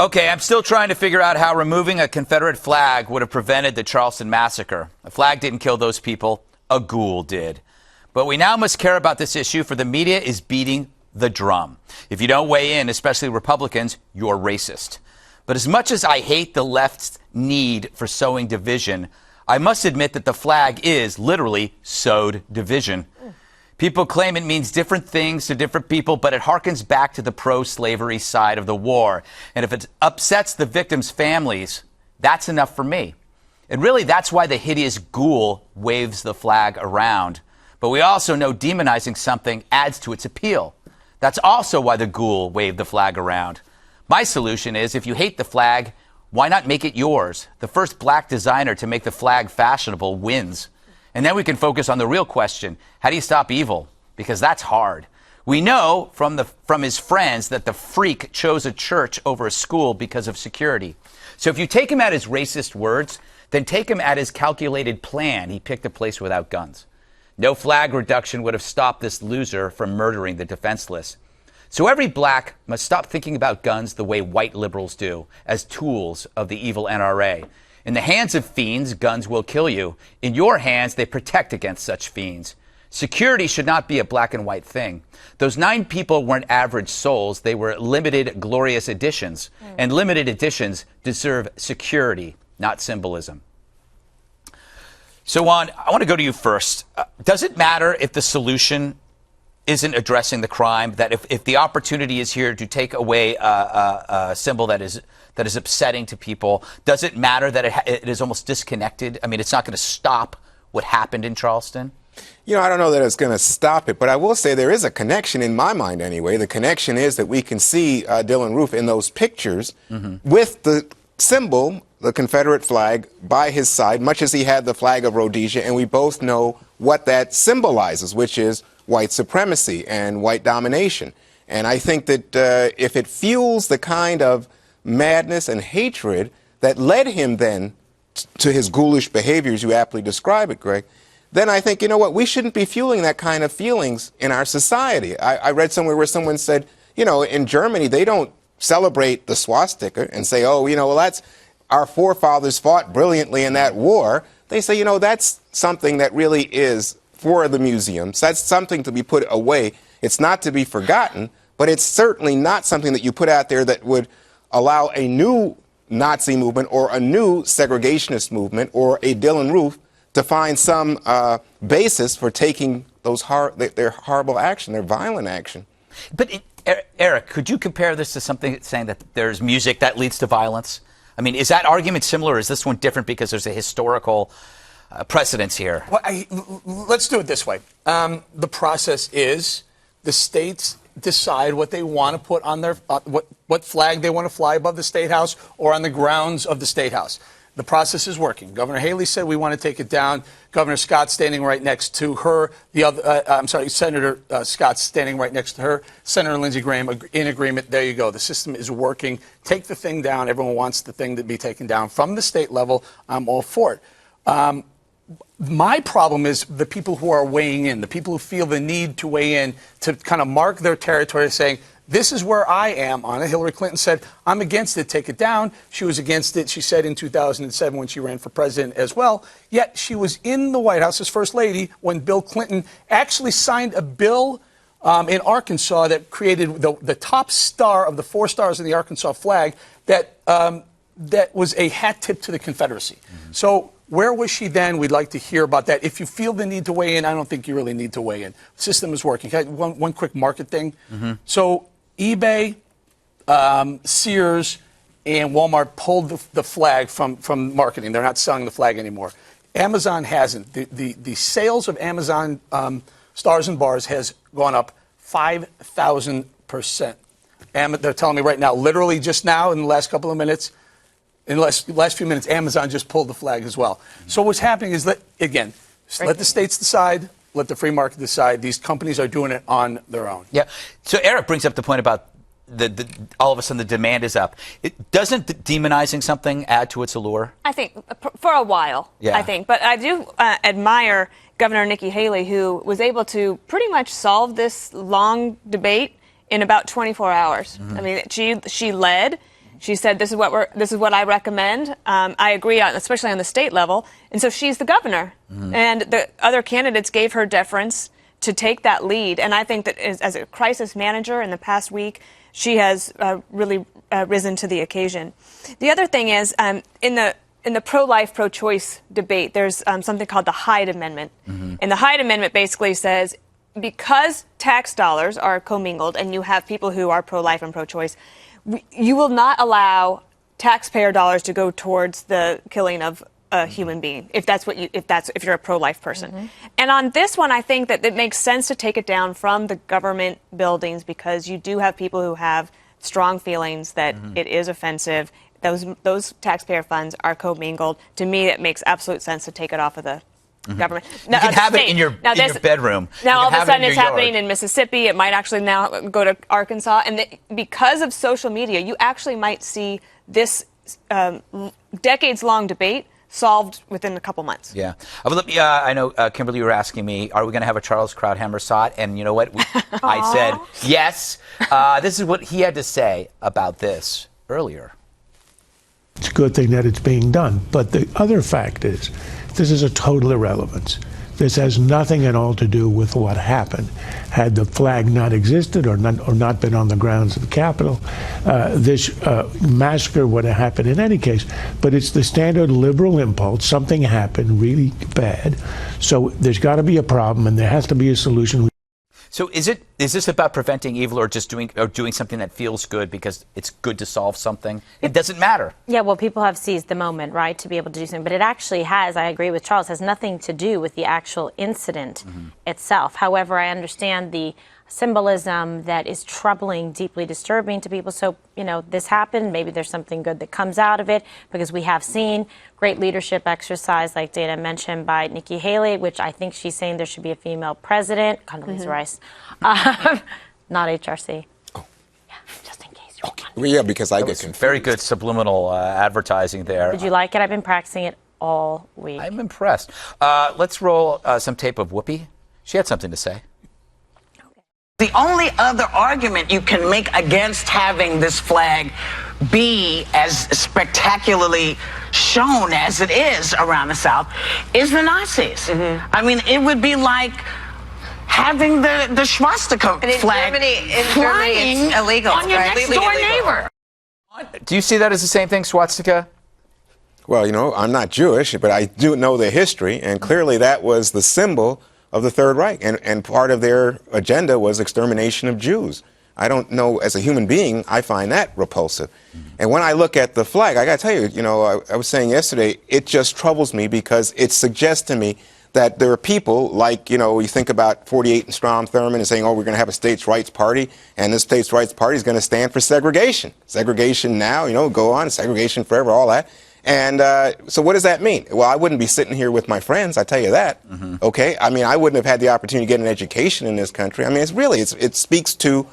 Okay, I'm still trying to figure out how removing a Confederate flag would have prevented the Charleston massacre. A flag didn't kill those people. A ghoul did. But we now must care about this issue, for the media is beating the drum. If you don't weigh in, especially Republicans, you're racist. But as much as I hate the left's need for sowing division, I must admit that the flag is literally sowed division. People claim it means different things to different people, but it harkens back to the pro-slavery side of the war. And if it upsets the victims' families, that's enough for me. And really, that's why the hideous ghoul waves the flag around. But we also know demonizing something adds to its appeal. That's also why the ghoul waved the flag around. My solution is, if you hate the flag, why not make it yours? The first black designer to make the flag fashionable wins. And then we can focus on the real question. How do you stop evil? Because that's hard. We know from his friends that the freak chose a church over a school because of security. So if you take him at his racist words, then take him at his calculated plan. He picked a place without guns. No flag reduction would have stopped this loser from murdering the defenseless. So every black must stop thinking about guns the way white liberals do, as tools of the evil NRA. In the hands of fiends, guns will kill you. In your hands, they protect against such fiends. Security should not be a black and white thing. Those 9 people weren't average souls. They were limited, glorious editions. And limited editions deserve security, not symbolism. So, Juan, I want to go to you first. Does it matter if the solution isn't addressing the crime, that if the opportunity is here to take away a symbol that is upsetting to people, does it matter that it is almost disconnected? I mean, it's not going to stop what happened in Charleston? You know, I don't know that it's going to stop it, but I will say there is a connection in my mind anyway. The connection is that we can see Dylann Roof in those pictures with the symbol, the Confederate flag, by his side, much as he had the flag of Rhodesia, and we both know what that symbolizes, which is white supremacy and white domination. And I think that if it fuels the kind of madness and hatred that led him then to his ghoulish behaviors, you aptly describe it, Greg, then I think, you know what, we shouldn't be fueling that kind of feelings in our society. I read somewhere where someone said, you know, in Germany, they don't celebrate the swastika and say, oh, you know, well, that's our forefathers fought brilliantly in that war. They say, you know, that's something that really is for the museums. That's something to be put away. It's not to be forgotten, but it's certainly not something that you put out there that would allow a new Nazi movement or a new segregationist movement or a Dylann Roof to find some basis for taking those their horrible action, their violent action. But Eric, could you compare this to something saying that there's music that leads to violence? I mean, is that argument similar, or is this one different because there's a historical precedence here? Well, let's do it this way. The process is the states decide what they want to put on their what flag they want to fly above the State House or on the grounds of the State House. The process is working. Governor Haley said we want to take it down. Governor Scott standing right next to her. Senator Scott standing right next to her. Senator Lindsey Graham in agreement. There you go. The system is working. Take the thing down. Everyone wants the thing to be taken down from the state level. I'm all for it. My problem is the people who are weighing in, the people who feel the need to weigh in to kind of mark their territory, saying, this is where I am on it. Hillary Clinton said, I'm against it, take it down. She was against it, she said, in 2007 when she ran for president as well. Yet she was in the White House as First Lady when Bill Clinton actually signed a bill in Arkansas that created the top star of the 4 stars in the Arkansas flag that was a hat tip to the Confederacy. So where was she then? We'd like to hear about that. If you feel the need to weigh in, I don't think you really need to weigh in. The system is working. One quick market thing. So eBay, Sears, and Walmart pulled the flag from marketing. They're not selling the flag anymore. Amazon hasn't. The sales of Amazon stars and bars has gone up 5,000%. They're telling me right now, literally just now in the last couple of minutes, in the last few minutes, Amazon just pulled the flag as well. So what's happening is, let the states decide, let the free market decide. These companies are doing it on their own. Yeah. So Eric brings up the point about all of a sudden the demand is up. Doesn't demonizing something add to its allure? I think for a while, I think. But I do admire Governor Nikki Haley, who was able to pretty much solve this long debate in about 24 hours. I mean, she led. She said, "This is what I recommend." I agree on, especially on the state level. And so she's the governor, and the other candidates gave her deference to take that lead. And I think that as a crisis manager in the past week, she has really risen to the occasion. The other thing is, in the pro-life, pro-choice debate, there's something called the Hyde Amendment. And the Hyde Amendment basically says, because tax dollars are commingled and you have people who are pro-life and pro-choice, you will not allow taxpayer dollars to go towards the killing of a human being, if you're a pro-life person. And on this one, I think that it makes sense to take it down from the government buildings, because you do have people who have strong feelings that it is offensive. Those taxpayer funds are commingled. To me, it makes absolute sense to take it off of the government. Now, you can have it in your bedroom. Now, all of a sudden, it's happening in Mississippi. It might actually now go to Arkansas. And because of social media, you actually might see this decades-long debate solved within a couple months. Yeah. I know, Kimberly, you were asking me, are we going to have a Charles Krauthammer sot? And you know what? I said yes. This is what he had to say about this earlier. It's a good thing that it's being done. But the other fact is, this is a total irrelevance. This has nothing at all to do with what happened. Had the flag not existed or not been on the grounds of the Capitol, this massacre would have happened in any case. But it's the standard liberal impulse. Something happened really bad. So there's got to be a problem, and there has to be a solution. So is this about preventing evil, or just doing something that feels good because it's good to solve something? It doesn't matter. Yeah, well, people have seized the moment, right, to be able to do something. But it actually has, I agree with Charles, has nothing to do with the actual incident itself. However, I understand the symbolism that is troubling, deeply disturbing to people. So, this happened. Maybe there's something good that comes out of it, because we have seen great leadership exercise, like Dana mentioned, by Nikki Haley, which I think she's saying there should be a female president. Condoleezza Rice. Not HRC. Oh. Yeah, just in case. Well, yeah, because I get confused. Very good subliminal advertising there. Did you like it? I've been practicing it all week. I'm impressed. Let's roll some tape of Whoopi. She had something to say. The only other argument you can make against having this flag be as spectacularly shown as it is around the South is the Nazis. I mean, it would be like having the swastika flag flying it's illegal on your next door neighbor. Do you see that as the same thing, swastika? Well, I'm not Jewish, but I do know the history, and clearly that was the symbol of the Third Reich, and part of their agenda was extermination of Jews. I don't know, as a human being, I find that repulsive. And when I look at the flag, I got to tell you, I was saying yesterday, it just troubles me, because it suggests to me that there are people like, you think about 48 and Strom Thurmond and saying, oh, we're going to have a states' rights party, and this states' rights party is going to stand for segregation. Segregation now, go on, segregation forever, all that. And so what does that mean? Well, I wouldn't be sitting here with my friends, I tell you that. Okay? I mean, I wouldn't have had the opportunity to get an education in this country. I mean, it speaks to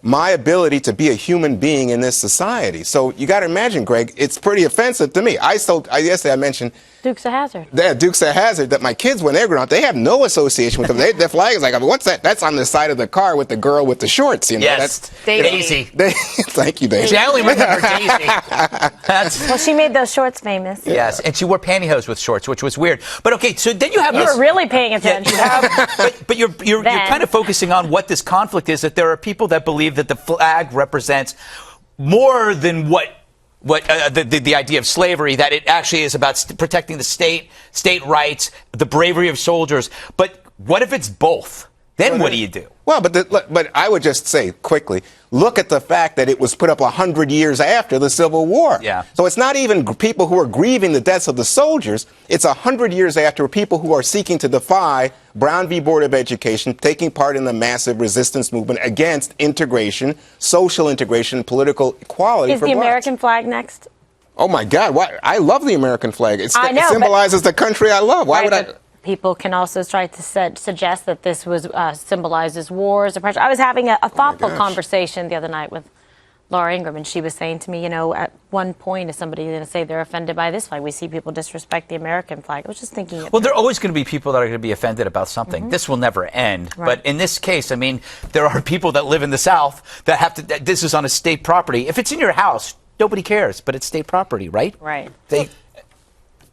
my ability to be a human being in this society. So you got to imagine, Greg, it's pretty offensive to me. Yesterday I mentioned Dukes of Hazzard. Yeah, Dukes of Hazzard, that my kids, when they're growing up, they have no association with them. Their flag is like, I mean, what's that? That's on the side of the car with the girl with the shorts. Yes, that's Daisy. Thank you, Daisy. She only remember Daisy. Well, she made those shorts famous. Yes, and she wore pantyhose with shorts, which was weird. But okay, so then you have You were really paying attention. But you're kind of focusing on what this conflict is, that there are people that believe that the flag represents more than what the idea of slavery, that it actually is about protecting the state rights, the bravery of soldiers. But what if it's both? Then what do you do? Well, but I would just say quickly, look at the fact that it was put up 100 years after the Civil War. Yeah. So it's not even people who are grieving the deaths of the soldiers. It's 100 years after people who are seeking to defy Brown v. Board of Education, taking part in the massive resistance movement against integration, social integration, political equality Is for the blacks. American flag next? Oh, my God. Why? I love the American flag. It I know, symbolizes the country I love. Why would I? People can also try to suggest that this was symbolizes wars, oppression. I was having a thoughtful conversation the other night with Laura Ingraham, and she was saying to me, at one point, is somebody going to say they're offended by this flag? We see people disrespect the American flag. I was just thinking. Well, there are always going to be people that are going to be offended about something. This will never end. Right. But in this case, I mean, there are people that live in the South that have to. This is on a state property. If it's in your house, nobody cares, but it's state property, right? Right.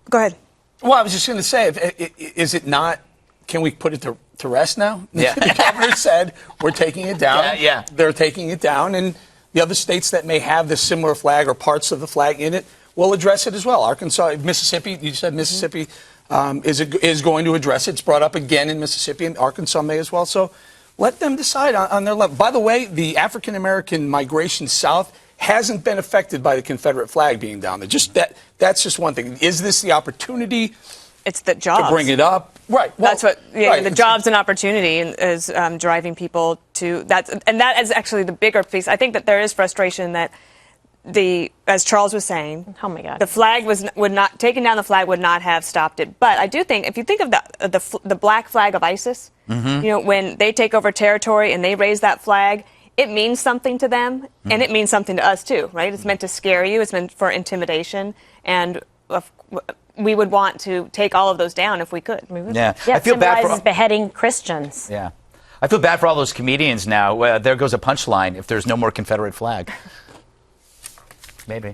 Go ahead. Well, I was just going to say, is it not? Can we put it to rest now? Yeah. The governor said we're taking it down. Yeah. They're taking it down, and the other states that may have this similar flag or parts of the flag in it will address it as well. Arkansas, Mississippi. You said Mississippi is going to address it. It's brought up again in Mississippi, and Arkansas may as well. So let them decide on their level. By the way, the African American migration south hasn't been affected by the Confederate flag being down there. Just that's just one thing. Is this the opportunity? It's the jobs. To bring it up. Right. Well, That's what, right. the jobs and opportunity is driving people to that. And that is actually the bigger piece. I think that there is frustration that as Charles was saying, oh my God, the flag would not, taking down the flag would not have stopped it. But I do think, if you think of the black flag of ISIS, when they take over territory and they raise that flag, it means something to them, and it means something to us too, right? It's meant to scare you. It's meant for intimidation, and we would want to take all of those down if we could. Yeah, Yeah, I feel bad for beheading Christians. Yeah, I feel bad for all those comedians now. There goes a punchline if there's no more Confederate flag. Maybe.